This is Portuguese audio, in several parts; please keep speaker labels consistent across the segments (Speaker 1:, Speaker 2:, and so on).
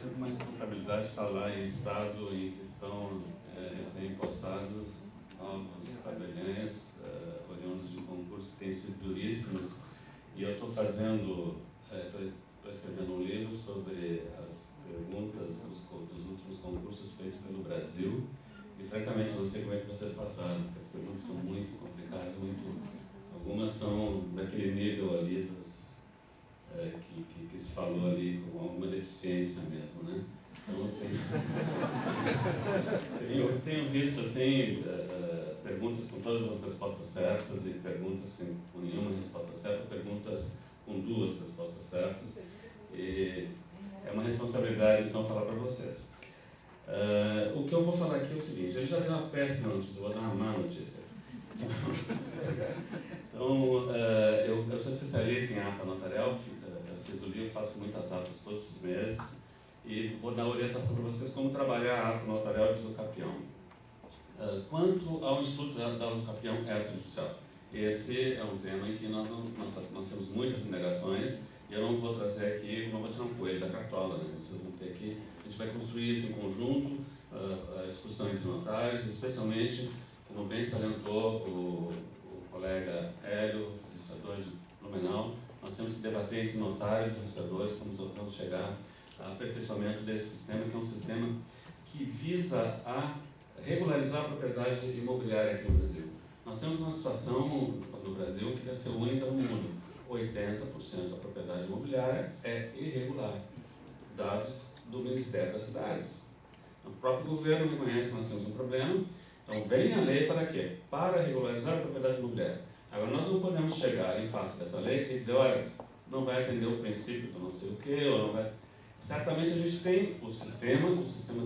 Speaker 1: sempre uma responsabilidade falar em estado em que estão recém-empossados novos tabeliães, oriundos de concursos que têm sido duríssimos, e eu estou fazendo, estou escrevendo um livro sobre as perguntas dos últimos concursos feitos pelo Brasil, e francamente não sei como é que vocês passaram, porque as perguntas são muito complicadas, algumas são daquele nível ali que se falou ali com alguma deficiência mesmo, né? Então eu tenho visto assim, perguntas com todas as respostas certas e perguntas sem, com nenhuma resposta certa, perguntas com duas respostas certas, e é uma responsabilidade então falar para vocês. O que eu vou falar aqui é o seguinte: eu já dei uma péssima notícia, eu vou dar uma má notícia. Então, eu sou especialista em ata notarial, fiz o livro, faço muitas atas todos os meses e vou dar orientação para vocês como trabalhar a ata notarial de usucapião. Quanto ao Instituto da Usucapião Extrajudicial, esse é um tema em que nós temos muitas indagações, e eu não vou trazer aqui, não vou tirar um coelho da cartola, né? Vocês vão ter que, a gente vai construir isso em conjunto, a discussão entre notários, especialmente, como bem salientou o colega Hélio, registrador de Blumenau, nós temos que debater entre notários e registradores como vamos chegar ao aperfeiçoamento desse sistema, que é um sistema que visa a regularizar a propriedade imobiliária aqui no Brasil. Nós temos uma situação no Brasil que deve ser única no mundo. 80% da propriedade imobiliária é irregular. Dados do Ministério das Cidades. O próprio governo reconhece que nós temos um problema. Então, vem a lei para quê? Para regularizar a propriedade imobiliária. Agora, nós não podemos chegar em face dessa lei e dizer, olha, não vai atender o princípio do não sei o quê, ou não vai... Certamente a gente tem o sistema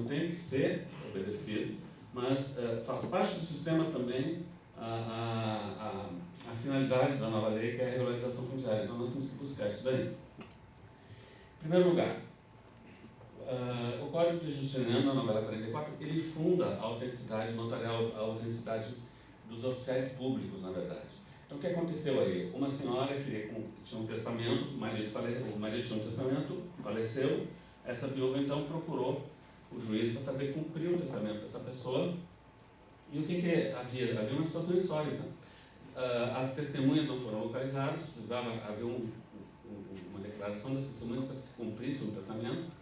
Speaker 1: tem que ser obedecido, mas faz parte do sistema também a finalidade da nova lei, que é a regularização fundiária. Então, nós temos que buscar isso daí. Em primeiro lugar, o Código de Justiciamento, na novela 44, ele funda a autenticidade notarial, a autenticidade dos oficiais públicos, na verdade. Então, o que aconteceu aí? Uma senhora que tinha um testamento, o marido tinha um testamento, faleceu, essa viúva, então, procurou o juiz para fazer cumprir o testamento dessa pessoa. E o que havia? Havia uma situação insólita. As testemunhas não foram localizadas, precisava haver uma declaração das testemunhas para que se cumprisse o testamento.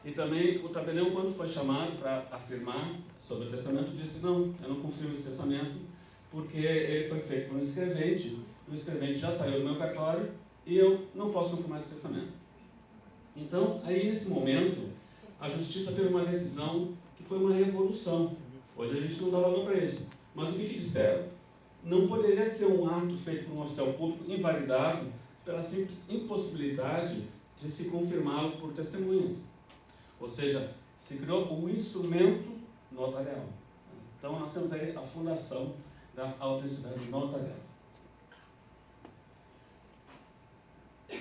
Speaker 1: E também o tabelião, quando foi chamado para afirmar sobre o testamento, disse, não, eu não confirmo esse testamento, porque ele foi feito por um escrevente, o escrevente já saiu do meu cartório e eu não posso confirmar esse testamento. Então, aí nesse momento, a justiça teve uma decisão que foi uma revolução. Hoje a gente não dá valor para isso. Mas o que disseram? Não poderia ser um ato feito por um oficial público invalidado pela simples impossibilidade de se confirmá-lo por testemunhas. Ou seja, se criou um instrumento notarial. Então, nós temos aí a fundação da autenticidade notarial. O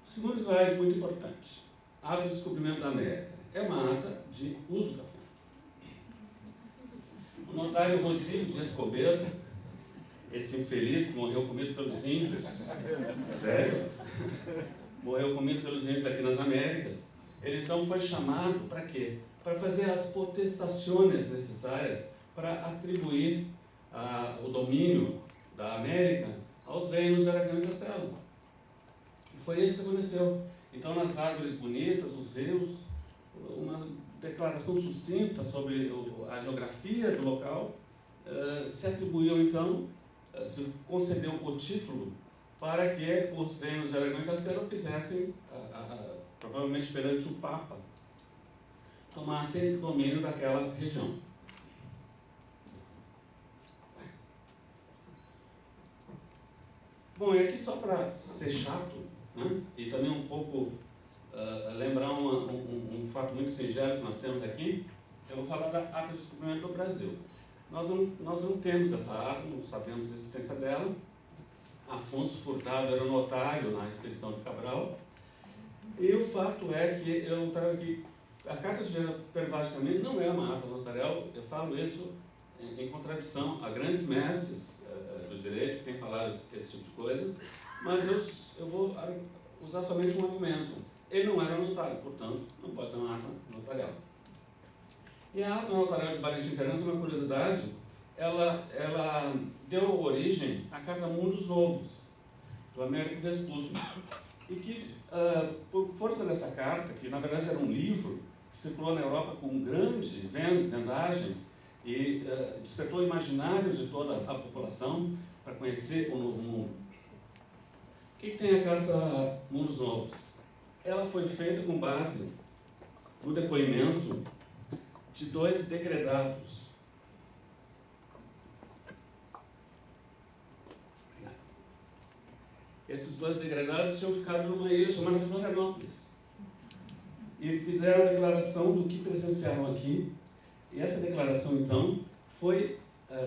Speaker 1: segundo slide, muito importante. Ato de descobrimento da América. É uma ata de uso capião. O notário Rodrigo de Escobedo, esse infeliz que morreu comido pelos índios, sério, morreu comido pelos índios aqui nas Américas, ele então foi chamado para quê? Para fazer as potestações necessárias para atribuir o domínio da América aos reinos de Aragão e Castelo. E foi isso que aconteceu. Então, nas árvores bonitas, os rios, uma declaração sucinta sobre a geografia do local, se atribuiu então, se concedeu o título para que os reinos de Aragão e Castelo fizessem, provavelmente perante o Papa, tomassem domínio daquela região. Bom, e aqui só para ser chato, né, e também um pouco lembrar um fato muito singelo que nós temos aqui, eu vou falar da ata de descobrimento do Brasil. Nós não temos essa ata, não sabemos da existência dela. Afonso Furtado era notário na expedição de Cabral, e o fato é que eu trago aqui, a Carta de Pervaz também não é uma ata notarial, eu falo isso em contradição a grandes mestres do direito que têm falado esse tipo de coisa, mas eu vou usar somente um argumento. ele não era notário, portanto, não pode ser uma ata notarial. E a ata notarial de Valentim Fernandes, uma curiosidade, ela deu origem à Carta Mundos Novos, do Américo Vespúcio, e que, por força dessa carta, que na verdade era um livro, que circulou na Europa com grande vendagem, e despertou imaginários de toda a população para conhecer o Novo Mundo. O que tem a Carta Mundos Novos? Ela foi feita com base no depoimento de 2 degredados. Esses 2 degredados tinham ficado numa ilha chamada Florianópolis e fizeram a declaração do que presenciaram aqui. E essa declaração, então, foi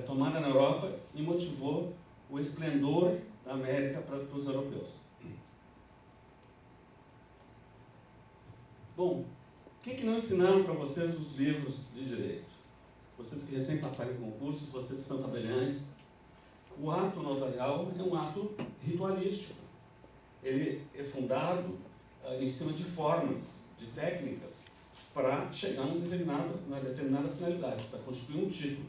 Speaker 1: tomada na Europa e motivou o esplendor da América para os europeus. Bom, o que não ensinaram para vocês os livros de direito? Vocês que recém passaram em concursos, vocês que são tabeliães, o ato notarial é um ato ritualístico. Ele é fundado em cima de formas, de técnicas, para chegar a uma determinada finalidade, para constituir um título.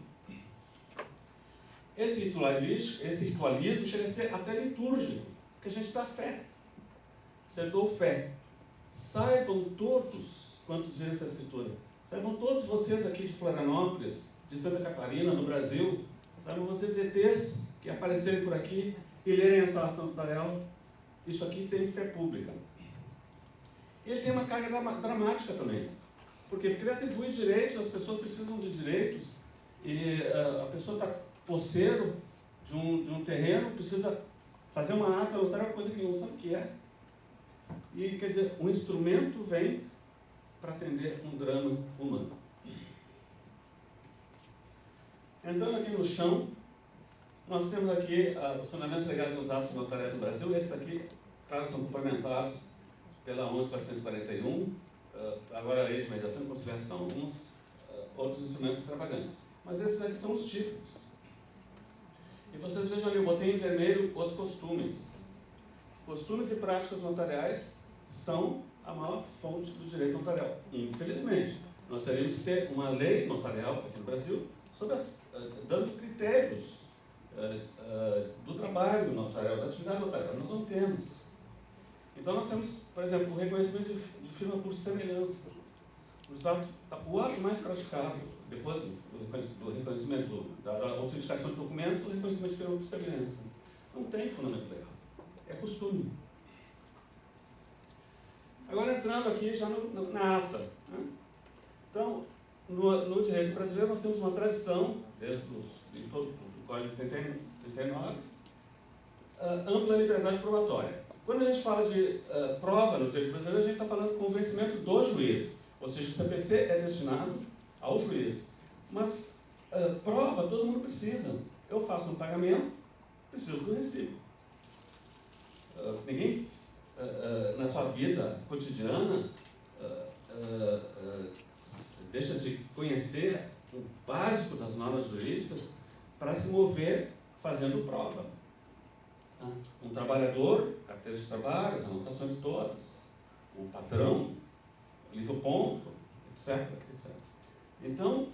Speaker 1: Esse ritualismo chega a ser até litúrgico, porque a gente dá fé. Você dou fé. Saibam todos, quantos viram essa escritura, saibam todos vocês aqui de Florianópolis, de Santa Catarina, no Brasil, saibam vocês ETs que aparecerem por aqui e lerem essa ata notarial, isso aqui tem fé pública. E ele tem uma carga dramática também. Por quê? Porque ele atribui direitos, as pessoas precisam de direitos, e a pessoa está posseiro de um terreno, precisa fazer uma ata notarial, coisa que não sabe o que é. E, quer dizer, um instrumento vem para atender um drama humano. Entrando aqui no chão, nós temos aqui os fundamentos legais dos atos notariais no Brasil. Esses aqui, claro, são complementados pela 11.441, agora a lei de mediação e conciliação, alguns outros instrumentos extravagantes. Mas esses aqui são os típicos. E vocês vejam ali, eu botei em vermelho os costumes. Costumes e práticas notariais são a maior fonte do direito notarial. Infelizmente, nós teríamos que ter uma lei notarial aqui no Brasil dando critérios do trabalho notarial, da atividade notarial. Nós não temos. Então nós temos, por exemplo, o reconhecimento de firma por semelhança. O ato mais praticado, depois do reconhecimento da autenticação de documentos, o reconhecimento de firma por semelhança. Não tem fundamento legal. É costume. Agora entrando aqui já na ata. Né? Então, no direito brasileiro nós temos uma tradição, desde o Código de 39, ampla liberdade probatória. Quando a gente fala de prova no direito brasileiro, a gente está falando de convencimento do juiz. Ou seja, o CPC é destinado ao juiz. Mas prova todo mundo precisa. Eu faço um pagamento, preciso do recibo. Ninguém na sua vida cotidiana deixa de conhecer o básico das normas jurídicas para se mover fazendo prova. Um trabalhador, carteira de trabalho, as anotações todas, um patrão, livro ponto, etc, etc. Então,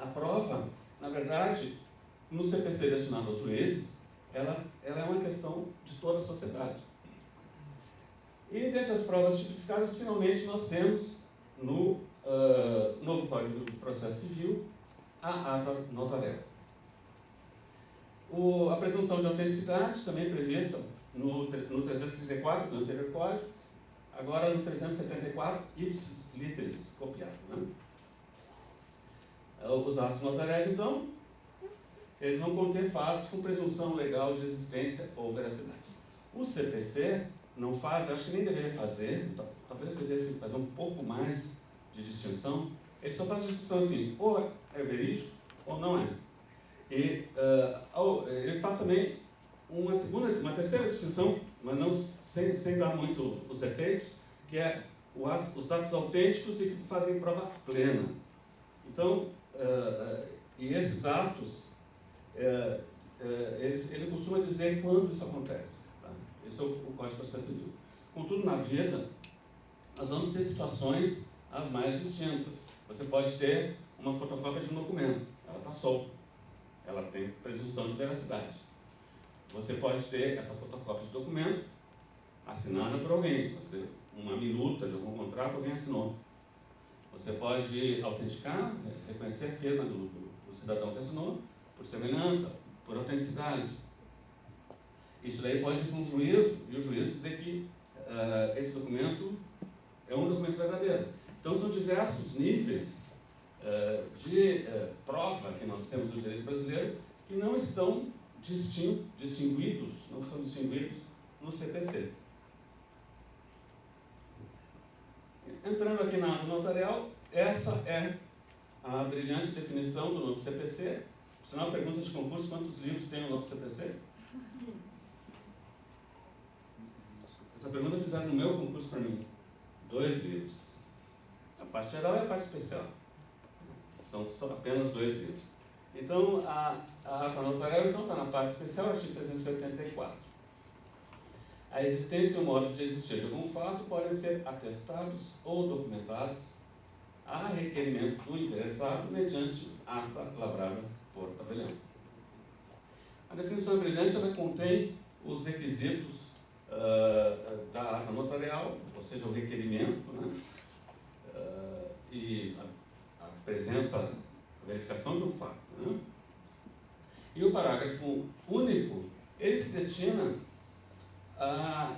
Speaker 1: a prova, na verdade, no CPC destinado aos juízes, ela é uma questão de toda a sociedade. E dentre as provas tipificadas, finalmente nós temos no novo Código do Processo Civil a ata notarial. A presunção de autenticidade, também prevista no 334, do anterior código, agora no 374, ipsis literis, copiado. Né? Os atos notariais, então, eles vão conter fatos com presunção legal de existência ou veracidade. O CPC não faz, acho que nem deveria fazer, talvez devesse fazer um pouco mais de distinção. Ele só faz a distinção assim, ou é verídico ou não é. E ele faz também uma terceira distinção, mas não sem dar muito os efeitos, que é os atos autênticos e que fazem prova plena. Então, e esses atos, ele costuma dizer quando isso acontece. Tá? Esse é o Código de Processo Civil. Contudo, na vida, nós vamos ter situações as mais distintas. Você pode ter uma fotocópia de um documento, ela está solta, ela tem presunção de veracidade. Você pode ter essa fotocópia de documento assinada por alguém, uma minuta de algum contrato, alguém assinou. Você pode autenticar, reconhecer a firma do cidadão que assinou, por semelhança, por autenticidade. Isso daí pode ir para um juízo, e o juiz dizer que esse documento é um documento verdadeiro. Então, são diversos níveis de prova que nós temos no direito brasileiro que não estão distinguidos no CPC. Entrando aqui na ata notarial, essa é a brilhante definição do novo CPC. Por sinal, pergunta de concurso: quantos livros tem o novo CPC? Essa pergunta fizeram no meu concurso para mim. 2 livros. A parte geral e a parte especial. São só apenas 2 livros. Então, a ata notarial está na parte especial, artigo 384. A existência e o modo de existir de algum fato podem ser atestados ou documentados a requerimento do interessado mediante ata lavrada por tabelião. A definição brilhante ela contém os requisitos da ata notarial, ou seja, o requerimento, né? E a presença, a verificação de um fato. Né? E o parágrafo único, ele se destina a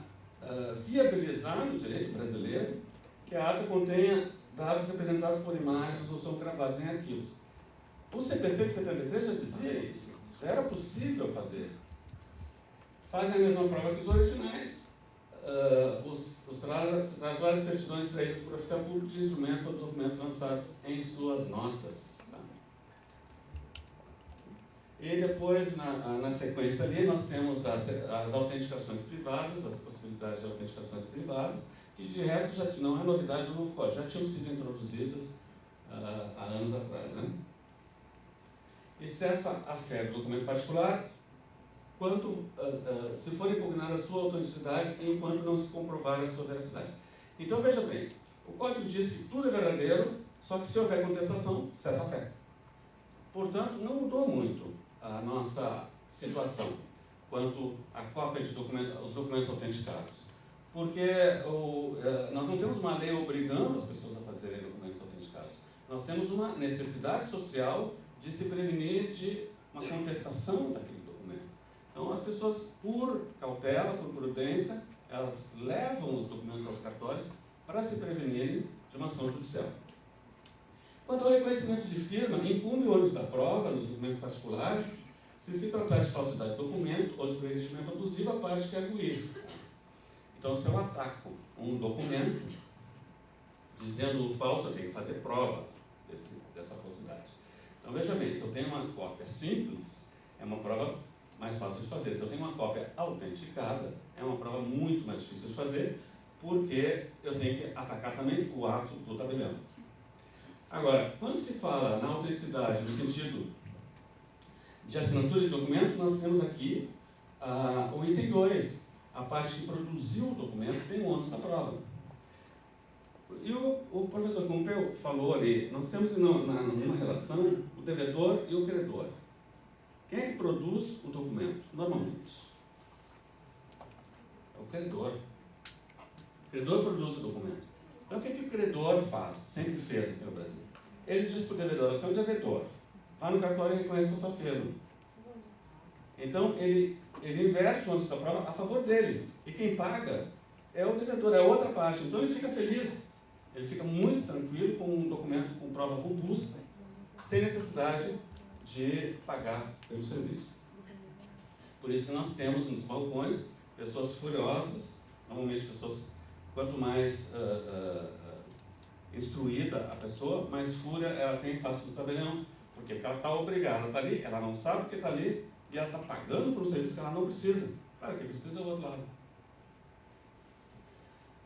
Speaker 1: viabilizar no direito brasileiro que a ata contenha dados representados por imagens ou são gravados em arquivos. O CPC de 73 já dizia isso, já era possível fazer. Fazem a mesma prova que os originais, os traslados de certidões extraídas por oficial público de instrumentos ou documentos lançados em suas notas. Tá? E depois, na sequência ali, nós temos as autenticações privadas, as possibilidades de autenticações privadas, que de resto já não é novidade no novo código, já tinham sido introduzidas há anos atrás. Né? E cessa a fé do documento particular quanto, se for impugnada a sua autenticidade enquanto não se comprovar a sua veracidade. Então, veja bem, o código diz que tudo é verdadeiro, só que se houver contestação, cessa a fé. Portanto, não mudou muito a nossa situação quanto à cópia de documentos, os documentos autenticados. Porque nós não temos uma lei obrigando as pessoas a fazerem documentos autenticados. Nós temos uma necessidade social de se prevenir de uma contestação daquele documento. Então, as pessoas, por cautela, por prudência, elas levam os documentos aos cartórios para se prevenirem de uma ação judicial. Quanto ao reconhecimento de firma, incumbe o ônus da prova nos documentos particulares, se tratar de falsidade de documento ou de preenchimento abusivo, a parte que é arguída. Então, se eu ataco um documento dizendo o falso, eu tenho que fazer prova dessa falsidade. Então, veja bem, se eu tenho uma cópia simples, é uma prova mais fácil de fazer. Se eu tenho uma cópia autenticada, é uma prova muito mais difícil de fazer, porque eu tenho que atacar também o ato do tabelião. Agora, quando se fala na autenticidade no sentido de assinatura de documento, nós temos aqui o item 2, a parte que produziu o documento tem o ônus da prova. E o professor Pompeu falou ali, nós temos numa relação o devedor e o credor. Quem é que produz o documento? Normalmente é o credor. O credor produz o documento. Então, o que o credor faz? Sempre fez aqui no Brasil. Ele diz para o devedor: você é um devedor. Vá no cartório e reconheça a sua firma. Então, ele inverte o ônus da prova a favor dele. E quem paga é o devedor, é a outra parte. Então, ele fica feliz. Ele fica muito tranquilo com um documento com prova robusta, sem necessidade de pagar pelo serviço. Por isso que nós temos nos balcões pessoas furiosas, normalmente pessoas, quanto mais instruída a pessoa, mais fúria ela tem face do tabelião, porque ela está obrigada, ela está ali, ela não sabe que está ali, e ela está pagando por um serviço que ela não precisa. Claro, quem precisa é o outro lado.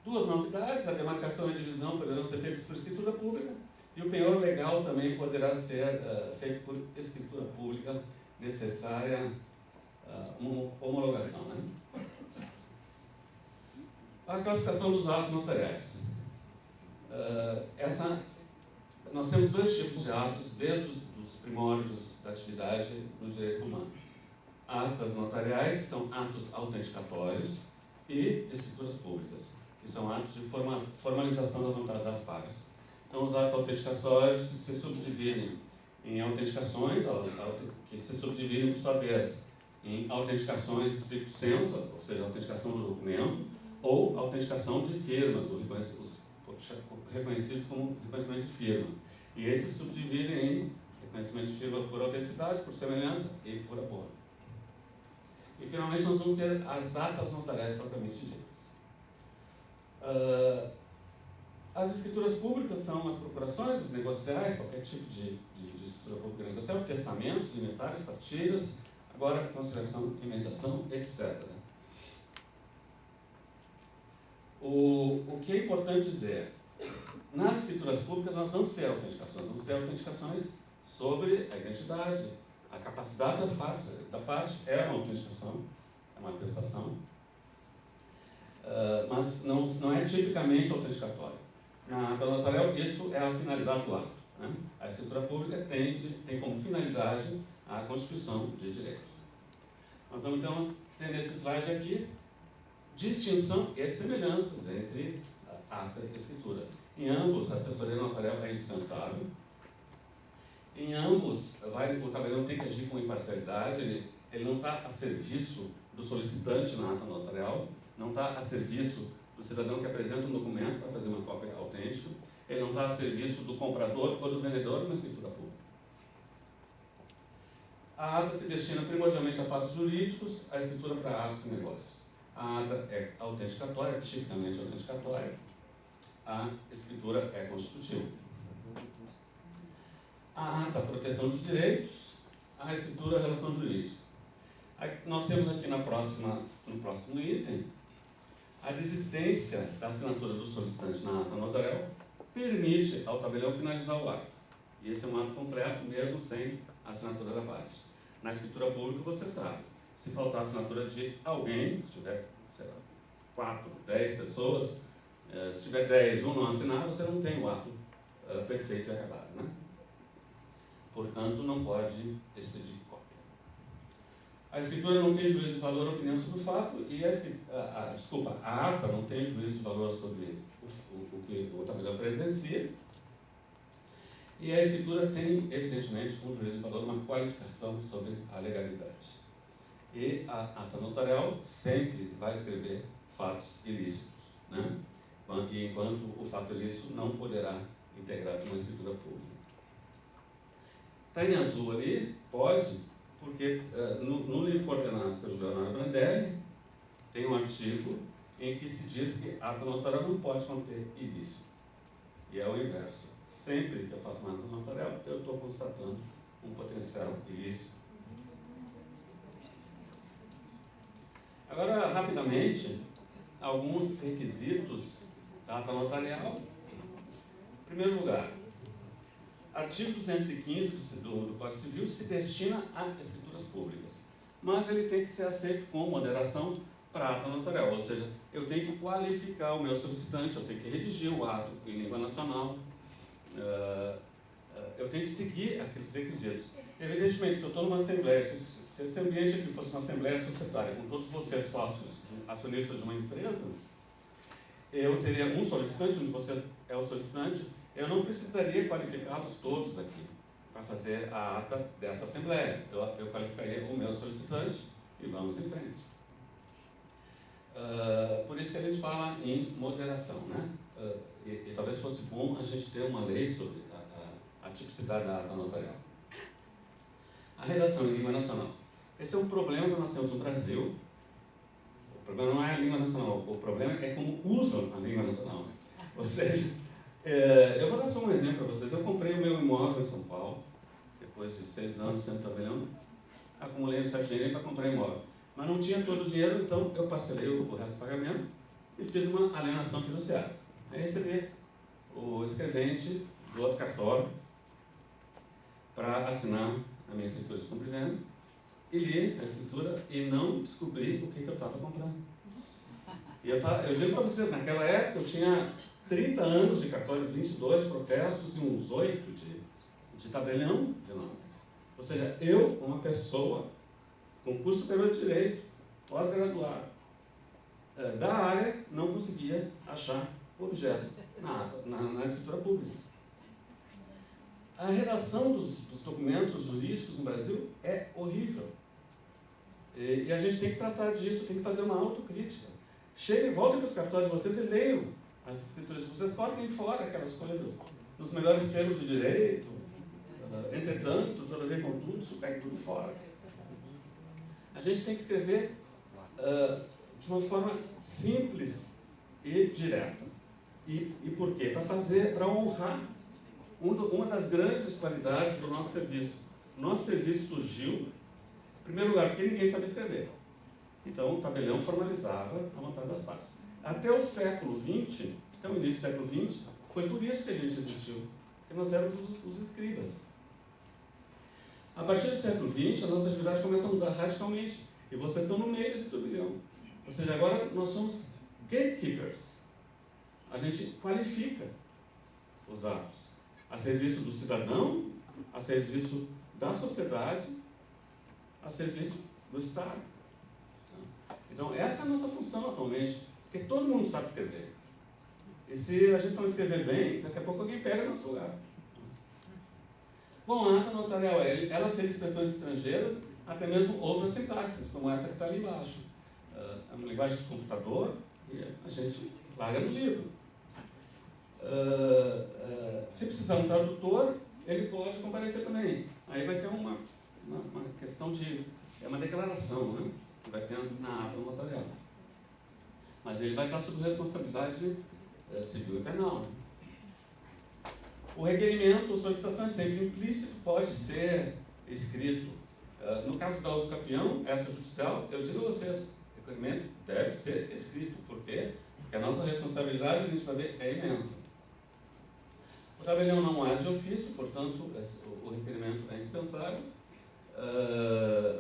Speaker 1: 2 novidades: a demarcação e a divisão poderão ser feitas por escritura pública, e o penhor legal também poderá ser feito por escritura pública necessária, uma homologação. Né? A classificação dos atos notariais. Nós temos dois tipos de atos desde os primórdios da atividade no direito romano. Atas notariais, que são atos autenticatórios, e escrituras públicas, que são atos de formalização da vontade das partes. Então, os atos autenticatórios se subdividem em autenticações, que se subdividem, por sua vez, em autenticações stricto sensu, ou seja, autenticação do documento, ou autenticação de firmas, os reconhecidos como reconhecimento de firma. E esses se subdividem em reconhecimento de firma por autenticidade, por semelhança e por acordo. E, finalmente, nós vamos ter as atas notariais propriamente ditas. As escrituras públicas são as procurações, os negociais, qualquer tipo de escritura pública negocial, testamentos, inventários, partilhas, agora conciliação e mediação, etc. O que é importante dizer, nas escrituras públicas nós vamos ter autenticações sobre a identidade, a capacidade da parte é uma autenticação, é uma atestação, mas não é tipicamente autenticatório. Na ata notarial, isso é a finalidade do ato. Né? A escritura pública tem como finalidade a constituição de direitos. Nós vamos então ter nesse slide aqui distinção e semelhanças entre ata e escritura. Em ambos, a assessoria notarial é indispensável. Em ambos, o tabelião tem que agir com imparcialidade, ele não está a serviço do solicitante na ata notarial, não está a serviço do cidadão que apresenta um documento para fazer uma cópia autêntica, ele não está a serviço do comprador ou do vendedor numa escritura pública. A ata se destina primordialmente a fatos jurídicos, a escritura para atos e negócios. A ata é autenticatória, tipicamente autenticatória, a escritura é constitutiva. A ata, proteção de direitos, a escritura, relação jurídica. Nós temos aqui no próximo item, a desistência da assinatura do solicitante na ata notarial permite ao tabelião finalizar o ato. E esse é um ato completo, mesmo sem a assinatura da parte. Na escritura pública, você sabe, se faltar a assinatura de alguém, se tiver, sei lá, 4, 10 pessoas, se tiver 10, um não assinar, você não tem o ato perfeito e acabado, né? Portanto, não pode expedir cópia. A escritura não tem juízo de valor ou opinião sobre o fato e a ata não tem juízo de valor sobre o que o tabelião presencia. E a escritura tem, evidentemente, um juízo de valor, uma qualificação sobre a legalidade. E a ata notarial sempre vai escrever fatos ilícitos, né? Enquanto o fato ilícito não poderá integrar uma escritura pública. Está em azul ali, pode, porque no livro coordenado pelo Leonardo Brandelli, tem um artigo em que se diz que a ata notarial não pode conter ilícito. E é o inverso. Sempre que eu faço uma ata notarial, eu estou constatando um potencial ilícito. Agora, rapidamente, alguns requisitos da ata notarial. Em primeiro lugar, artigo 215 do Código Civil se destina a escrituras públicas, mas ele tem que ser aceito com moderação para a ata notarial, ou seja, eu tenho que qualificar o meu solicitante, eu tenho que redigir o ato em língua nacional, eu tenho que seguir aqueles requisitos. Evidentemente, se eu estou numa assembleia, se esse ambiente aqui fosse uma assembleia societária, com todos vocês sócios, acionistas de uma empresa, eu teria um solicitante, onde você é o solicitante, eu não precisaria qualificá-los todos aqui para fazer a ata dessa assembleia. Eu qualificaria o meu solicitante e vamos em frente. Por isso que a gente fala em moderação, né? E talvez fosse bom a gente ter uma lei sobre a tipicidade da ata notarial. A redação em língua nacional. Esse é um problema que nós temos no Brasil. O problema não é a língua nacional, o problema é como usam a língua nacional. Ou seja, eu vou dar só um exemplo para vocês. Eu comprei o meu imóvel em São Paulo, depois de 6 anos sendo tabelião, acumulei um certo dinheiro para comprar imóvel. Mas não tinha todo o dinheiro, então eu parcelei o resto do pagamento e fiz uma alienação fiduciária. Aí recebi o escrevente do outro cartório para assinar a minha escritura de compra e venda, e li a escritura e não descobri o que eu estava comprando. E eu digo para vocês, naquela época eu tinha 30 anos de cartório, 22 de protestos e uns 8 de tabelião de notas. Ou seja, eu, uma pessoa com curso superior de Direito, pós-graduado, da área, não conseguia achar o objeto na escritura pública. A redação dos documentos jurídicos no Brasil é horrível. E a gente tem que tratar disso, tem que fazer uma autocrítica. Cheguem, voltem para os cartórios de vocês e leiam as escrituras. Vocês cortem fora aquelas coisas, nos melhores termos de direito, entretanto, todavia contudo, isso pegue tudo fora. A gente tem que escrever de uma forma simples e direta. E por quê? Para honrar uma das grandes qualidades do nosso serviço. O nosso serviço surgiu, em primeiro lugar, porque ninguém sabia escrever. Então, o tabelião formalizava a vontade das partes. Até o século XX, até o início do século XX, foi por isso que a gente existiu, porque nós éramos os escribas. A partir do século XX, a nossa atividade começa a mudar radicalmente. E vocês estão no meio desse turbilhão. Ou seja, agora nós somos gatekeepers. A gente qualifica os atos a serviço do cidadão, a serviço da sociedade, a serviço do Estado. Então, essa é a nossa função atualmente, porque todo mundo sabe escrever. E se a gente não escrever bem, daqui a pouco alguém pega no nosso lugar. Bom, a ata notarial, ela aceita expressões estrangeiras, até mesmo outras sintaxes, como essa que está ali embaixo. É uma linguagem de computador, e a gente larga no livro. Se precisar um tradutor, ele pode comparecer também. Aí vai ter uma questão de... é uma declaração, né? Que vai ter na ata notarial. Mas ele vai estar sob responsabilidade civil e penal. Né? O requerimento ou solicitação é sempre implícito, pode ser escrito. No caso da usucapião, essa judicial, eu digo a vocês, o requerimento deve ser escrito. Por quê? Porque a nossa responsabilidade, a gente vai ver, é imensa. O tabelião não age de ofício, portanto, o requerimento é indispensável.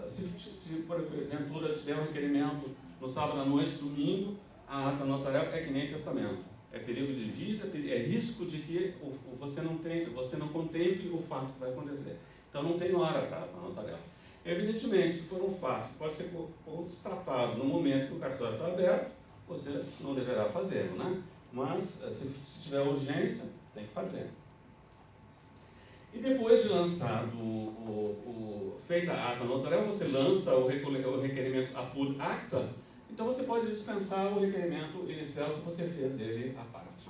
Speaker 1: Se por ventura tiver um requerimento no sábado à noite, domingo, a ata notarial é que nem testamento. É perigo de vida, é risco de que você não contemple o fato que vai acontecer. Então não tem hora para a ata notarial. Evidentemente, se for um fato que pode ser constatado no momento que o cartório está aberto, você não deverá fazê-lo, né? Mas se tiver urgência, tem que fazer. E depois de lançado feita a ata notarial, você lança o requerimento apud acta, então você pode dispensar o requerimento inicial se você fez ele à parte.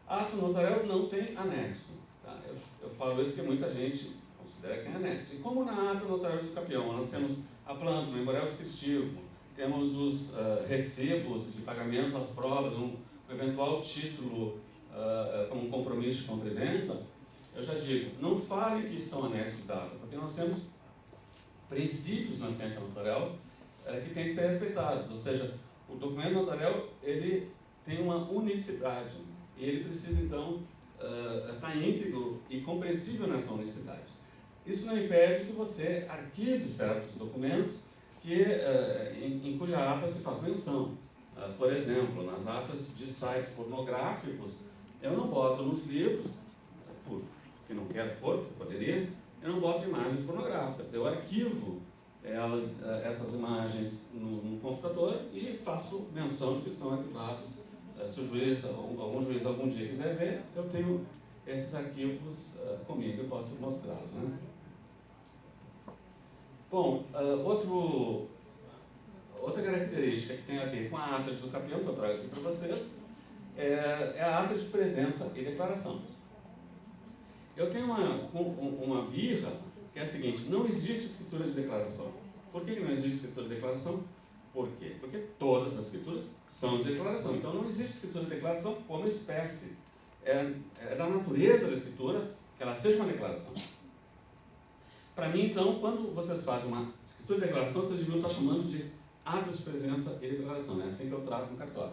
Speaker 1: Ato notarial não tem anexo. Tá? Eu falo isso porque muita gente considera que tem anexo. E como na ata notarial de usucapião nós temos a planta, o memorial descritivo, temos os recibos de pagamento, as provas, um eventual título como um compromisso de compra e venda, eu já digo, não fale que são anexos da ata, porque nós temos princípios na ciência notarial que têm que ser respeitados. Ou seja, o documento notarial ele tem uma unicidade e ele precisa, então, estar íntegro e compreensível nessa unicidade. Isso não impede que você arquive certos documentos em cuja ata se faz menção. Por exemplo, nas atas de sites pornográficos, eu não boto nos livros, porque não quero pôr, poderia, eu não boto imagens pornográficas. Eu arquivo essas imagens no computador e faço menção de que estão arquivadas. Se o juiz, algum juiz algum dia quiser ver, eu tenho esses arquivos comigo, eu posso mostrá-los. Né? Bom, outra característica que tem a ver com a ata de usucapião, que eu trago aqui para vocês, é a ata de presença e declaração. Eu tenho uma birra que é a seguinte: não existe escritura de declaração. Por que não existe escritura de declaração? Por quê? Porque todas as escrituras são de declaração. Então não existe escritura de declaração como espécie. É da natureza da escritura que ela seja uma declaração. Para mim, então, quando vocês fazem uma escritura de declaração, vocês deviam estar chamando de ato de presença e declaração. É assim que eu trato no cartório.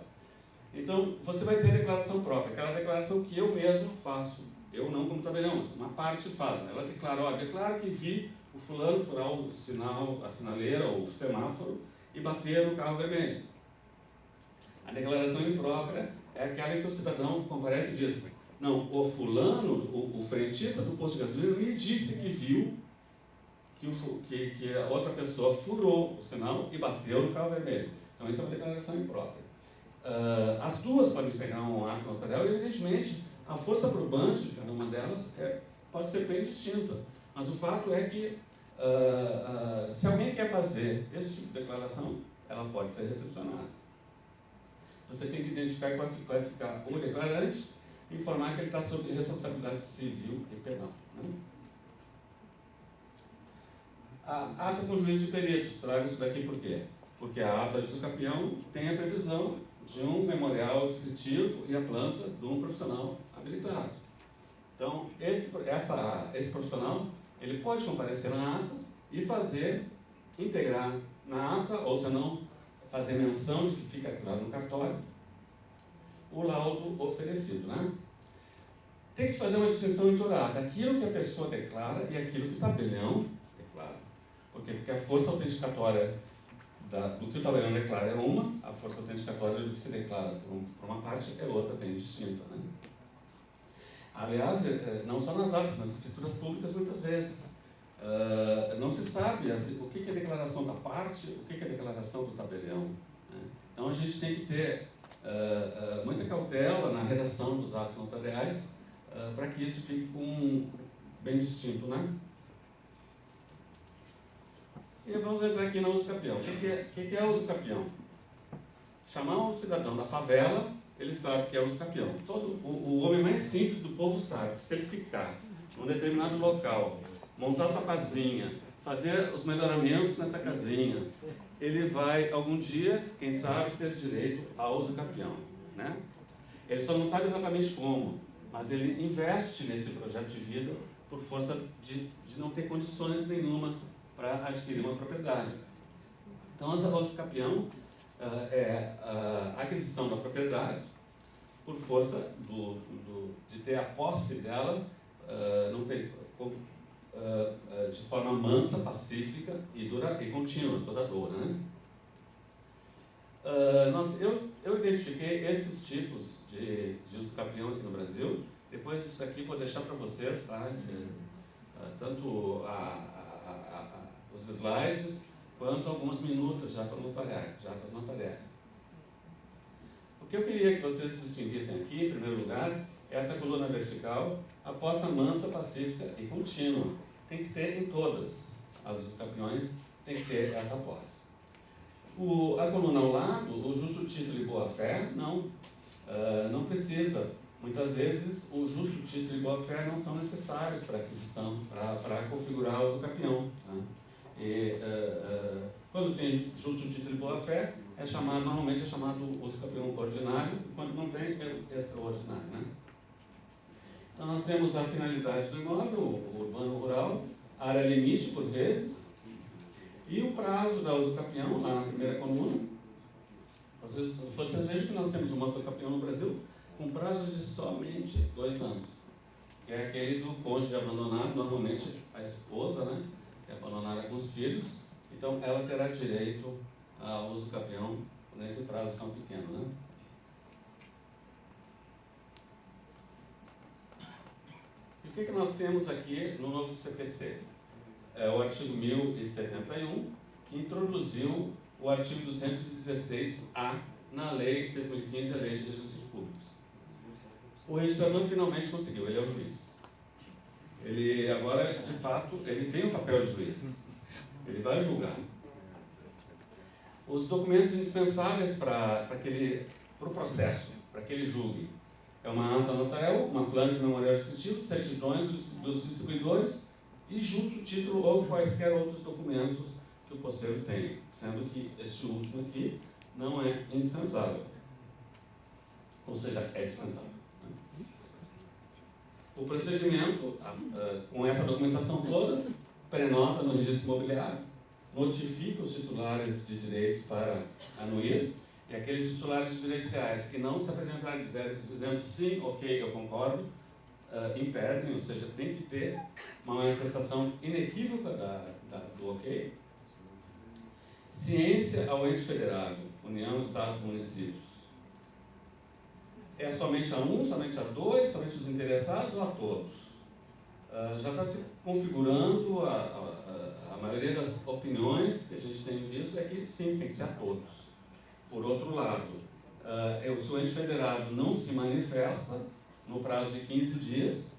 Speaker 1: Então, você vai ter declaração própria, aquela declaração que eu mesmo faço. Eu não como tabelião, mas uma parte faz. Ela declara, olha, declaro que vi o fulano furar o sinal, a sinaleira ou o semáforo e bater no carro vermelho. A declaração imprópria é aquela em que o cidadão comparece e diz: não, o fulano, o frentista do posto de gasolina me disse que viu que a outra pessoa furou o sinal e bateu no carro vermelho. Então isso é uma declaração imprópria. As duas podem pegar um ato notarial e, evidentemente, a força probante de cada uma delas pode ser bem distinta. Mas o fato é que, se alguém quer fazer esse tipo de declaração, ela pode ser recepcionada. Você tem que identificar qual vai ficar o declarante e informar que ele está sob responsabilidade civil e penal. Né? A ata com juízo de peritos, trago isso daqui por quê? Porque a ata de usucapião tem a previsão de um memorial descritivo e a planta de um profissional habilitado. Então, esse profissional, ele pode comparecer na ata e integrar na ata, ou se não, fazer menção de que fica arquivado no cartório, o laudo oferecido. Né? Tem que se fazer uma distinção entre o ato, aquilo que a pessoa declara e aquilo que o tabelião declara. Porque a força autenticatória do que o tabelião declara é uma, a força autenticatória do que se declara por uma parte é outra, bem distinta. Né? Aliás, não só nas atas, nas escrituras públicas, muitas vezes. Não se sabe o que é declaração da parte, o que é declaração do tabelião. Né? Então a gente tem que ter muita cautela na redação dos atos notariais para que isso fique bem distinto. Né? E vamos entrar aqui no usucapião. O que é usucapião? Chamar um cidadão da favela, ele sabe que é usucapião. O homem mais simples do povo sabe que se ele ficar num determinado local, montar sua casinha, fazer os melhoramentos nessa casinha, ele vai, algum dia, quem sabe, ter direito ao usucapião. Né? Ele só não sabe exatamente como, mas ele investe nesse projeto de vida por força de não ter condições nenhuma para adquirir uma propriedade. Então, o usucapião é a aquisição da propriedade por força de ter a posse dela de forma mansa, pacífica e contínua, duradoura. Né? Eu identifiquei esses tipos de usucapião aqui no Brasil. Depois isso aqui vou deixar para vocês, tá? Tanto os slides quanto algumas minutas já atas notariais. O que eu queria que vocês distinguissem aqui, em primeiro lugar, é essa coluna vertical, a posse mansa, pacífica e contínua. Tem que ter em todas as usucapiões, tem que ter essa posse. A coluna ao lado, o justo título e boa-fé, não precisa. Muitas vezes, o justo título e boa-fé não são necessários para aquisição, para configurar o usucapião. Tá? Quando tem justo título e boa-fé, normalmente é chamado usucapião ordinário, e quando não tem, é extraordinário. Né? Então, nós temos a finalidade do imóvel, o urbano-rural, a área limite, por vezes, e o prazo da usucapião, lá na primeira coluna. Vocês vejam que nós temos uma usucapião no Brasil com prazo de somente 2 anos, que é aquele do cônjuge abandonado, normalmente a esposa, né, que é abandonada com os filhos, então ela terá direito ao usucapião nesse prazo tão pequeno. Né? E o que nós temos aqui no novo CPC? É o artigo 1071, que introduziu o artigo 216-A na Lei 6.015, a Lei de Registros Públicos. O registrador finalmente conseguiu, ele é o juiz. Ele agora, de fato, ele tem o papel de juiz. Ele vai julgar. Os documentos indispensáveis para o processo, para que ele julgue, é uma ata notarial, uma planta de memorial descritivo, certidões dos distribuidores e justo título ou quaisquer outros documentos que o posseiro tem, sendo que este último aqui não é indispensável. Ou seja, é dispensável. O procedimento, com essa documentação toda, prenota no registro imobiliário, notifica os titulares de direitos para anuir, e aqueles titulares de direitos reais que não se apresentarem dizendo sim, ok, eu concordo, impedem, ou seja, tem que ter uma manifestação inequívoca do ok. Ciência ao ente federado, União, Estados, Municípios. é somente a um, somente a dois, somente os interessados ou a todos? Já está se configurando, a maioria das opiniões que a gente tem visto é que sim, tem que ser a todos. Por outro lado, se o ente federado não se manifesta no prazo de 15 dias,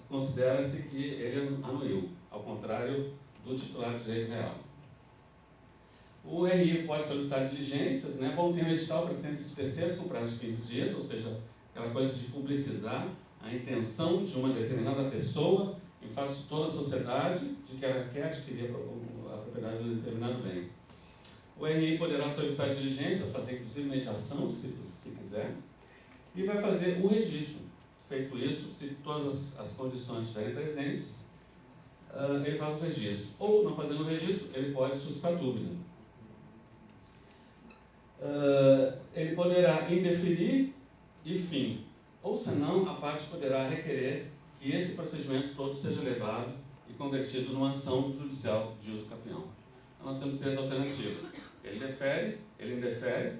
Speaker 1: considera-se que ele anuiu, ao contrário do titular de direito real. O RI pode solicitar diligências, né? Bom, tem um edital para ciência de terceiros com prazo de 15 dias, ou seja, aquela coisa de publicizar a intenção de uma determinada pessoa em face de toda a sociedade de que ela quer adquirir a propriedade de um determinado bem. O RI poderá solicitar diligências, fazer inclusive mediação, se quiser, e vai fazer o registro. Feito isso, se todas as condições estiverem presentes, ele faz o registro. Ou, não fazendo o registro, ele pode suscitar dúvida. Ele poderá indeferir e fim. Ou, senão, a parte poderá requerer que esse procedimento todo seja levado e convertido numa ação judicial de uso capião. Então, nós temos três alternativas. Ele defere, ele indefere,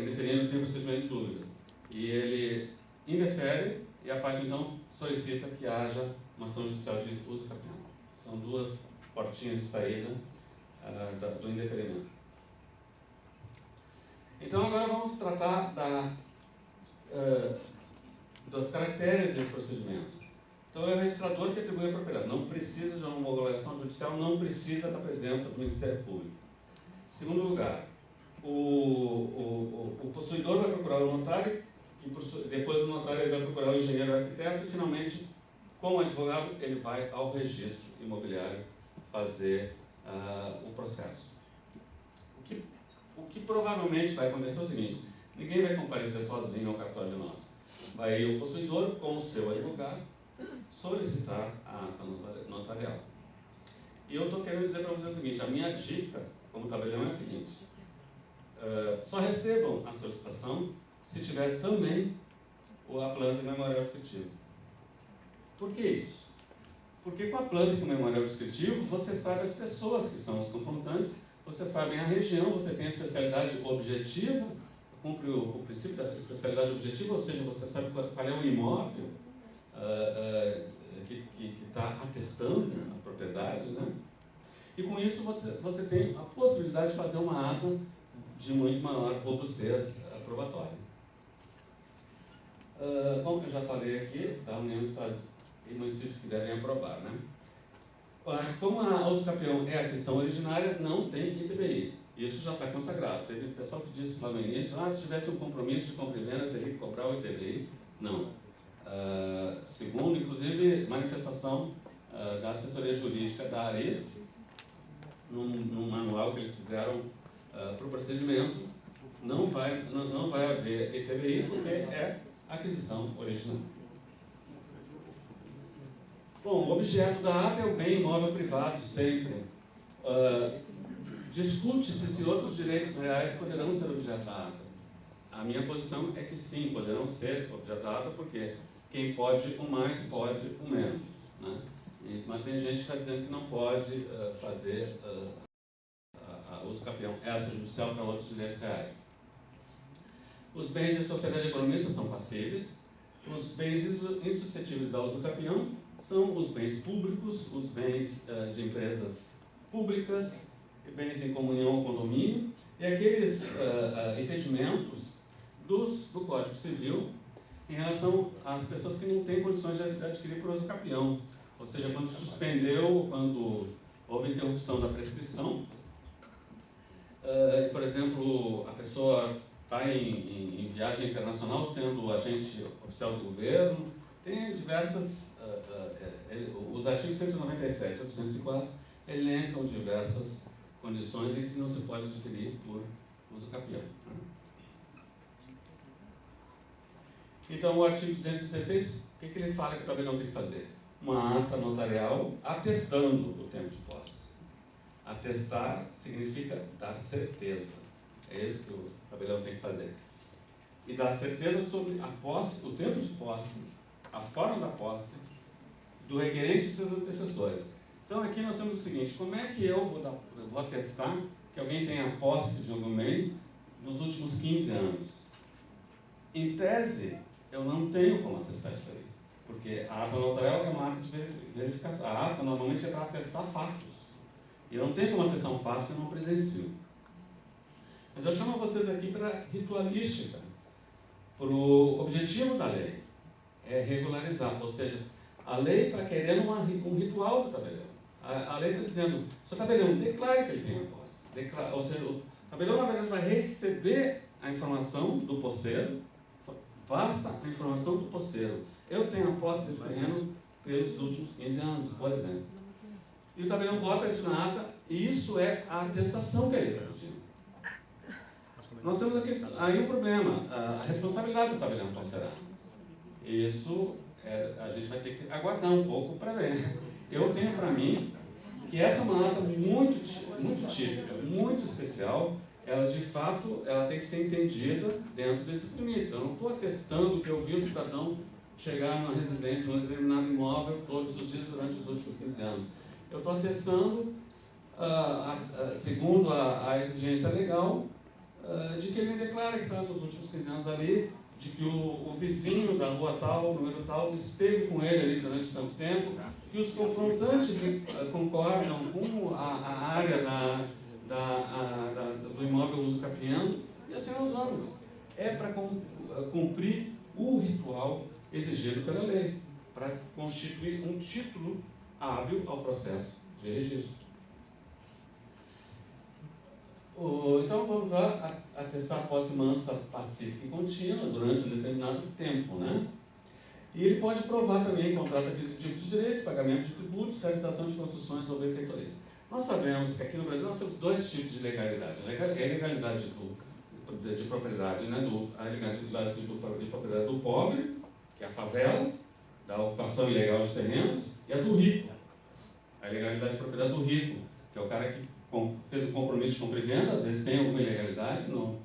Speaker 1: indeferindo tem procedimento de dúvida. E ele indefere e a parte, então, solicita que haja uma ação judicial de uso capião. São duas portinhas de saída do indeferimento. Então, agora vamos tratar dos caracteres desse procedimento. Então, é o registrador que atribui a propriedade. Não precisa de uma homologação judicial, não precisa da presença do Ministério Público. Segundo lugar, o possuidor vai procurar o notário, que depois do notário ele vai procurar o engenheiro ou arquiteto, e finalmente, como advogado, ele vai ao registro imobiliário fazer o processo. O que provavelmente vai acontecer é o seguinte: ninguém vai comparecer sozinho ao cartório de notas. Vai o possuidor, com o seu advogado, solicitar a ata notarial. E eu estou querendo dizer para vocês o seguinte: a minha dica, como tabelião, é a seguinte: só recebam a solicitação se tiver também a planta e o memorial descritivo. Por que isso? Porque com a planta e com o memorial descritivo, você sabe as pessoas que são os confrontantes, você sabe a região, você tem a especialidade objetiva, cumpre o princípio da especialidade objetiva, ou seja, você sabe qual é o imóvel que está atestando a propriedade, né? E com isso você tem a possibilidade de fazer uma ata de muito maior robustez probatória. Bom, eu já falei aqui da União de Estados e municípios que devem aprovar, né? Como a uso capião é a aquisição originária, não tem ITBI. Isso já está consagrado. Teve o pessoal que disse lá no início, se tivesse um compromisso de compra e venda, teria que cobrar o ITBI. Não. Segundo, inclusive, manifestação da assessoria jurídica da Arisp, num manual que eles fizeram para o procedimento, não vai haver ITBI porque é aquisição original. Bom, o objeto da ata é o bem imóvel privado, sempre. Discute-se se outros direitos reais poderão ser objeto da ata. A minha posição é que sim, poderão ser objeto da ata, porque quem pode o mais pode o menos, né? Mas tem gente que está dizendo que não pode fazer uso capião extrajudicial para outros direitos reais. Os bens de sociedade economista são passíveis. Os bens insuscetíveis da uso capião são os bens públicos, os bens de empresas públicas, bens em comunhão ou condomínio, e aqueles entendimentos do Código Civil em relação às pessoas que não têm condições de adquirir por uso capião. Ou seja, quando suspendeu, quando houve interrupção da prescrição, por exemplo, a pessoa está em viagem internacional sendo agente oficial do governo, tem diversas, os artigos 197 a 204 elencam diversas condições em que não se pode adquirir por uso capião. Então, o artigo 216, o que ele fala que o tabelião tem que fazer? Uma ata notarial atestando o tempo de posse. Atestar significa dar certeza. É isso que o tabelião tem que fazer. E dar certeza sobre a posse, o tempo de posse, a forma da posse, do requerente e seus antecessores. Então, aqui nós temos o seguinte: como é que eu vou atestar que alguém tenha posse de algum bem nos últimos 15 anos? Em tese, eu não tenho como atestar isso aí, porque a ata notarial é uma ata de verificação. A ata normalmente é para atestar fatos. E eu não tenho como atestar um fato que eu não presencio. Mas eu chamo vocês aqui para ritualística, para o objetivo da lei. É regularizar, ou seja, a lei está querendo um ritual do tabelião. A lei está dizendo, se o tabelião declare que ele tem a posse, ou seja, o tabelião na verdade vai receber a informação do posseiro, basta a informação do posseiro. Eu tenho a posse desse terreno pelos últimos 15 anos, por exemplo. E o tabelião bota isso na ata, e isso é a atestação que ele está pedindo. Nós temos aqui aí um problema, a responsabilidade do tabelião qual será? Isso a gente vai ter que aguardar um pouco para ver. Eu tenho para mim que essa é uma ata muito típica, muito especial. Ela de fato ela tem que ser entendida dentro desses limites. Eu não estou atestando que eu vi o cidadão chegar numa residência, num determinado imóvel todos os dias durante os últimos 15 anos. Eu estou atestando, segundo a exigência legal, de que ele declara que está nos últimos 15 anos ali, de que o vizinho da rua tal, número tal, esteve com ele ali durante tanto tempo, que os confrontantes concordam com a área do imóvel usucapião, e assim nós vamos. É para cumprir o ritual exigido pela lei, para constituir um título hábil ao processo de registro. Então vamos lá atestar a posse mansa, pacífica e contínua durante um determinado tempo, né? E ele pode provar também contrato aquisitivo de direitos, pagamento de tributos, realização de construções ou benfeitorias. Nós sabemos que aqui no Brasil nós temos dois tipos de legalidade. A legalidade de propriedade, né? A legalidade de propriedade do pobre, que é a favela, da ocupação ilegal de terrenos, e a do rico. A legalidade de propriedade do rico, que é o cara que fez um compromisso de compra e venda, às vezes tem alguma ilegalidade no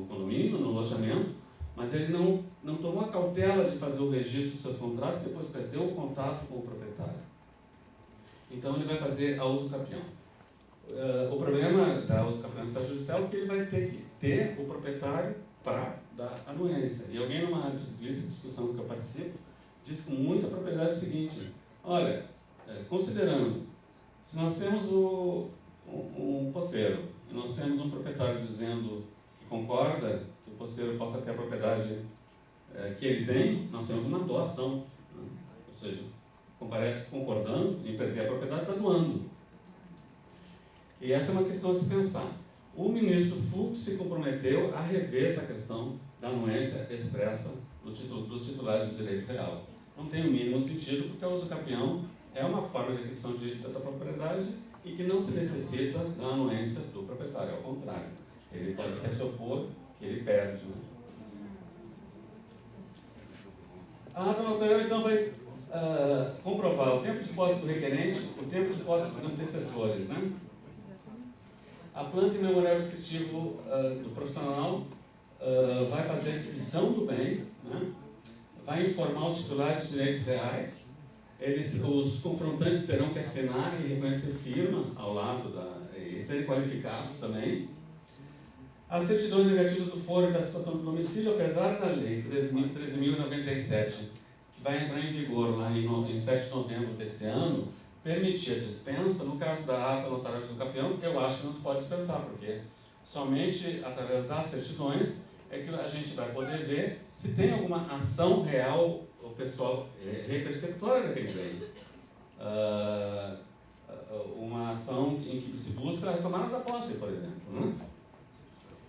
Speaker 1: condomínio, no alojamento, mas ele não tomou a cautela de fazer o registro dos seus contratos e depois perdeu o contato com o proprietário. Então ele vai fazer a usucapião. O problema da usucapião extrajudicial é que ele vai ter que ter o proprietário para dar anuência. E alguém numa lista de discussão que eu participo, disse com muita propriedade o seguinte: olha, considerando, se nós temos um posseiro e nós temos um proprietário dizendo que concorda que o posseiro possa ter a propriedade que ele tem, nós temos uma doação, né? Ou seja, comparece concordando em perder a propriedade, está doando. E essa é uma questão a se pensar. O ministro Fux se comprometeu a rever essa questão da anuência expressa dos titulares de direito real. Não tem o mínimo sentido, porque o usucapião é uma forma de aquisição da propriedade e que não se necessita da anuência do proprietário, ao contrário. Ele pode até se opor, que ele perde, né? A ata notarial, então, vai comprovar o tempo de posse do requerente, o tempo de posse dos antecessores, né? A planta e memorial descritivo do profissional vai fazer a inscrição do bem, né? Vai informar os titulares de direitos reais. Os confrontantes terão que assinar e reconhecer firma ao lado e serem qualificados também. As certidões negativas do foro e da situação do domicílio, apesar da lei 13.097, que vai entrar em vigor lá em 7 de novembro desse ano, permitir a dispensa. No caso da ata notarial de usucapião, eu acho que não se pode dispensar, porque somente através das certidões é que a gente vai poder ver se tem alguma ação real, o pessoal reperceptora daquele bem. Uma ação em que se busca a retomada da posse, por exemplo, né?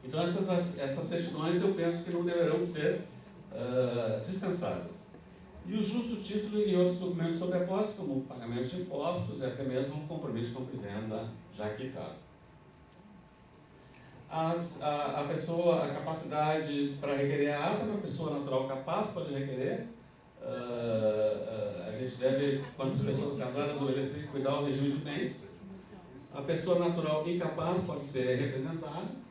Speaker 1: Então essas certidões eu penso que não deverão ser dispensadas. E o justo título e outros documentos sobre a posse, como pagamento de impostos e até mesmo um compromisso de compra e venda já quitado. A capacidade para requerer a ata, uma pessoa natural capaz pode requerer. A gente deve, quantas pessoas casadas obedecer e cuidar do regime de bens. A pessoa natural incapaz pode ser representada.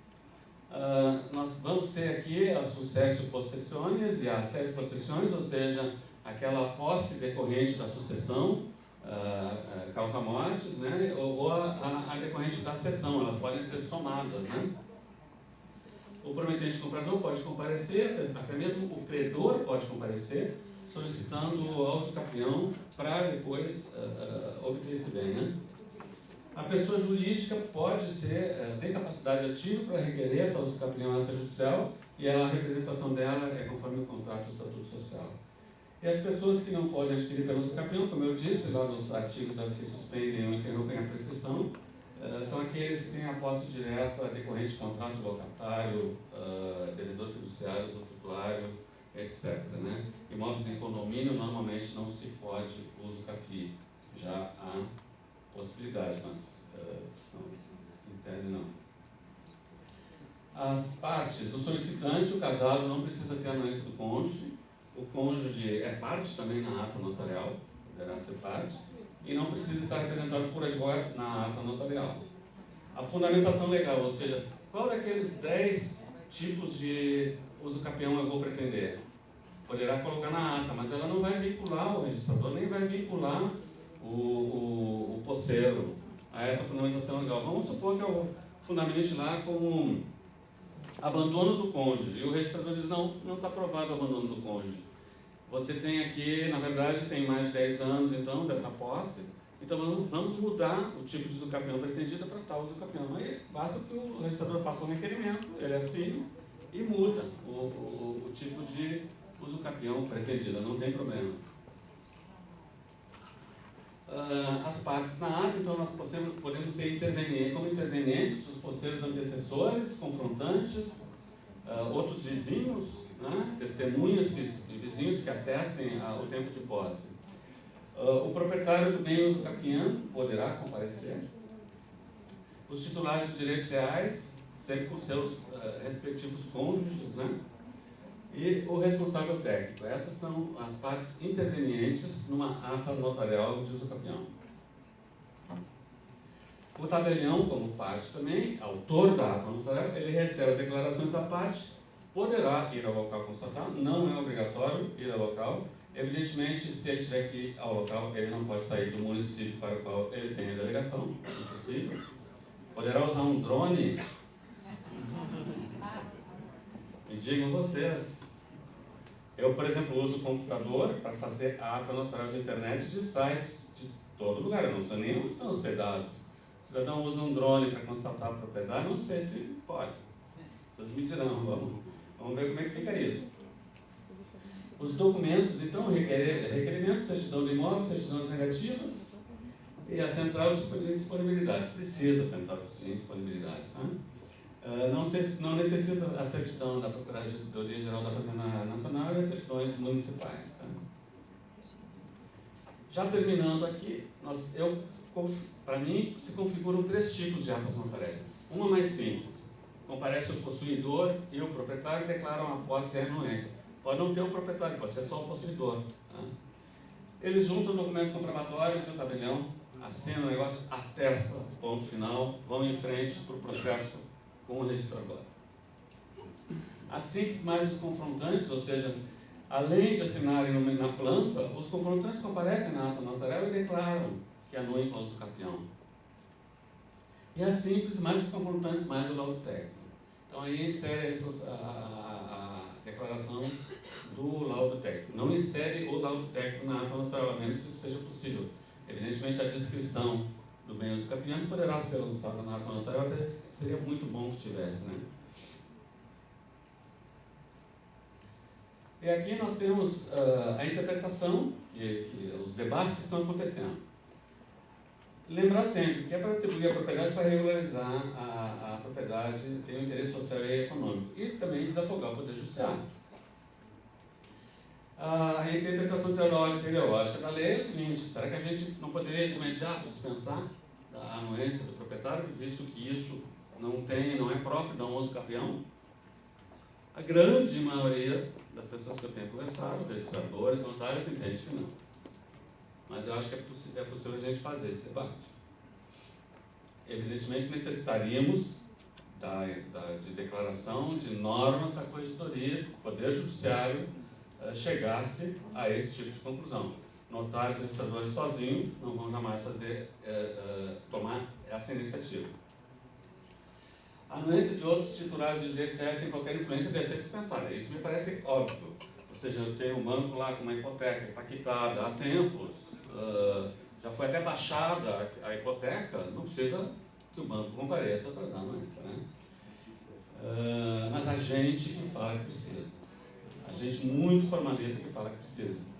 Speaker 1: Nós vamos ter aqui a sucesso possessiones e a accesso possessiones, ou seja, aquela posse decorrente da sucessão, causa-mortes, né? ou a decorrente da cessão, elas podem ser somadas, né? O prometente comprador pode comparecer, até mesmo o credor pode comparecer, solicitando ao usucapião para depois obter esse bem, né? A pessoa jurídica pode ser, tem capacidade ativa para requerer essa usucapião extrajudicial e a representação dela é conforme o contrato do Estatuto Social. E as pessoas que não podem adquirir pelo usucapião, como eu disse lá nos artigos que suspendem ou interrompem a prescrição, são aqueles que têm a posse direta decorrente de contrato locatário, devedor fiduciário, usufrutuário, etc. Né? Imóveis em condomínio normalmente não se pode usucapiar, já há possibilidade, mas não, em tese não. As partes, o solicitante, o casado, não precisa ter a anuência do cônjuge, o cônjuge é parte também na ata notarial, poderá ser parte, e não precisa estar representado por advogado na ata notarial. A fundamentação legal, ou seja, qual daqueles 10 tipos de usucapião eu vou pretender? Poderá colocar na ata, mas ela não vai vincular o registrador, nem vai vincular o posseiro a essa fundamentação legal. Vamos supor que eu fundamente lá como abandono do cônjuge, e o registrador diz, não está aprovado o abandono do cônjuge. Você tem aqui, na verdade, tem mais de 10 anos, então, dessa posse, então vamos mudar o tipo de usucapião pretendido para tal usucapião. Aí basta que o registrador faça um requerimento, ele assine e muda o tipo de usucapião pretendido, não tem problema. As partes na ata, então nós podemos ter como intervenientes os posseiros antecessores, confrontantes, outros vizinhos, né, testemunhas e vizinhos que atestem o tempo de posse. O proprietário do bem usucapião poderá comparecer. Os titulares de direitos reais, sempre com seus respectivos cônjuges, né? E o responsável técnico. Essas são as partes intervenientes numa ata notarial de usucapião. O tabelião, como parte também, autor da ata notarial, ele recebe as declarações da parte, poderá ir ao local constatar, não é obrigatório ir ao local. Evidentemente, se ele tiver que ir ao local, ele não pode sair do município para o qual ele tem a delegação, impossível. Poderá usar um drone. Me digam vocês. Eu, por exemplo, uso o computador para fazer a ata notarial de internet de sites de todo lugar, eu não sei nem onde estão hospedados. O cidadão usa um drone para constatar a propriedade, não sei se pode. Vocês me dirão, vamos ver como é que fica isso. Os documentos, então, requerimentos, certidão de imóvel, certidões negativas e a central de disponibilidades. Precisa a central de disponibilidades, né? Não necessita a certidão da Procuradoria Geral da Fazenda Nacional e as certidões municipais. Tá? Já terminando aqui, para mim, se configuram 3 tipos de atas notariais. Uma mais simples. Comparece o possuidor e o proprietário declaram a posse e a anuência. Pode não ter o proprietário, pode ser só o possuidor. Tá? Eles juntam documentos comprobatórios e o tabelião, assinam o negócio, atesta, ponto final, vão em frente para o processo com o registrador. As simples mais os confrontantes, ou seja, além de assinarem na planta, os confrontantes comparecem na ata notarial e declaram que anuem com o usucapião. E as simples mais os confrontantes mais o laudo técnico. Então aí insere a declaração do laudo técnico. Não insere o laudo técnico na ata notarial, a menos que isso seja possível. Evidentemente a descrição do bem usucapião poderá ser lançada na ata notarial, até seria muito bom que tivesse, né? E aqui nós temos a interpretação, os debates que estão acontecendo. Lembrar sempre que é para atribuir a propriedade para regularizar a propriedade, tem um interesse social e econômico, e também desafogar o poder judiciário. A interpretação teleológica da lei é o seguinte: será que a gente não poderia de imediato dispensar a anuência do proprietário, visto que isso não é próprio da um usucapião? A grande maioria das pessoas que eu tenho conversado, registradores, notários, entende que não. Mas eu acho que é possível a gente fazer esse debate. Evidentemente necessitaríamos de declaração de normas da corregedoria, do Poder Judiciário chegasse a esse tipo de conclusão. Notários e registradores sozinhos não vão jamais tomar essa iniciativa. A anuência de outros titulares de direitos reais sem qualquer influência deve ser dispensada. Isso me parece óbvio. Ou seja, eu tenho um banco lá com uma hipoteca que está quitada há tempos, já foi até baixada a hipoteca, não precisa que o banco compareça para dar anuência, né? Mas a gente que fala que precisa. A gente muito formalista que fala que precisa.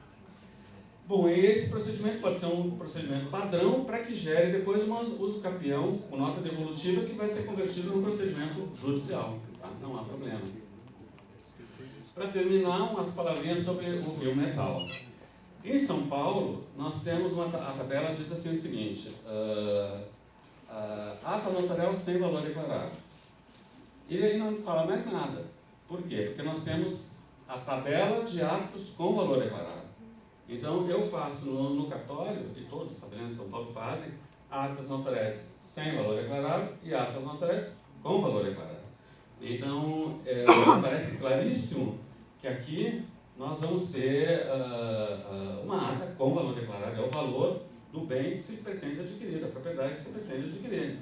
Speaker 1: Bom, esse procedimento pode ser um procedimento padrão para que gere depois um uso capião com nota devolutiva que vai ser convertido num procedimento judicial. Tá? Não há problema. Para terminar, umas palavrinhas sobre o fio metal. Em São Paulo, nós temos a tabela diz assim o seguinte, ata notarial sem valor declarado. E aí não fala mais nada. Por quê? Porque nós temos a tabela de atos com valor declarado. Então, eu faço no cartório, e todos os tabeliões de São Paulo fazem, atas notariais sem valor declarado e atas notariais com valor declarado. Então, parece claríssimo que aqui nós vamos ter uma ata com valor declarado, é o valor do bem que se pretende adquirir, da propriedade que se pretende adquirir.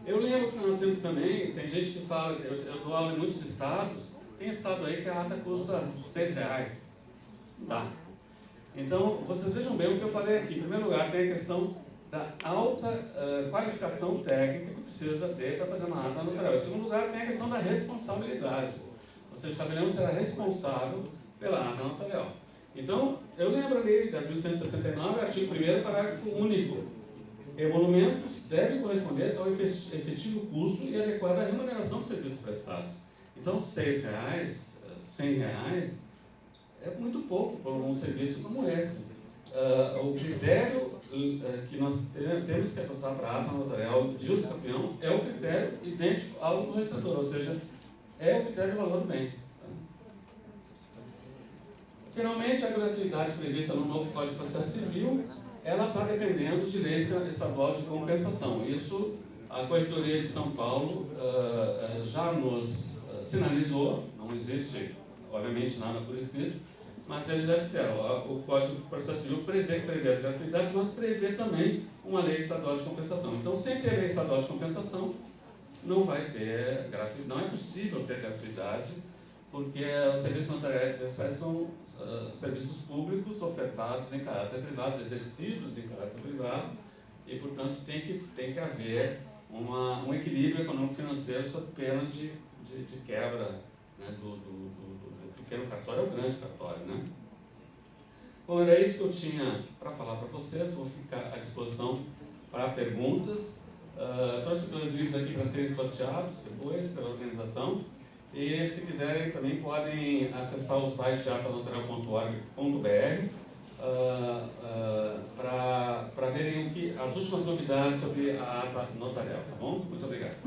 Speaker 1: Eu lembro que nós temos também, tem gente que fala, eu dou aula em muitos estados, tem estado aí que a ata custa R$6. Não dá. Então, vocês vejam bem o que eu falei aqui. Em primeiro lugar, tem a questão da alta qualificação técnica que precisa ter para fazer uma ata notarial. Em segundo lugar, tem a questão da responsabilidade. Ou seja, o tabelião será responsável pela ata notarial. Então, eu lembro ali, 10.169, artigo 1º, parágrafo único. Emolumentos devem corresponder ao efetivo custo e adequada remuneração dos serviços prestados. Então, R$6, R$100 é muito pouco para um serviço como esse. O critério que nós temos que adotar para a ata notarial de uso capião é o critério idêntico ao do registrador, ou seja, é o critério de valor do bem. Finalmente, a gratuidade prevista no novo Código de Processo Civil, ela está dependendo de lei estadual de compensação. Isso, a Corregedoria de São Paulo já nos sinalizou, não existe, obviamente, nada por escrito, mas eles já disseram, o Código de Processo Civil prevê as gratuidades, mas prevê também uma lei estadual de compensação. Então, sem ter lei estadual de compensação, não vai ter gratuidade, não é possível ter gratuidade, porque os serviços notariais são serviços públicos ofertados em caráter privado, exercidos em caráter privado, e, portanto, tem que haver um equilíbrio econômico-financeiro sob pena de quebra, né, do pequeno cartório ao grande cartório. Né? Bom, era isso que eu tinha para falar para vocês, vou ficar à disposição para perguntas. Trouxe 2 livros aqui para serem sorteados depois pela organização. E, se quiserem, também podem acessar o site atanotarial.org.br para verem as últimas novidades sobre a ata notarial, tá bom? Muito obrigado.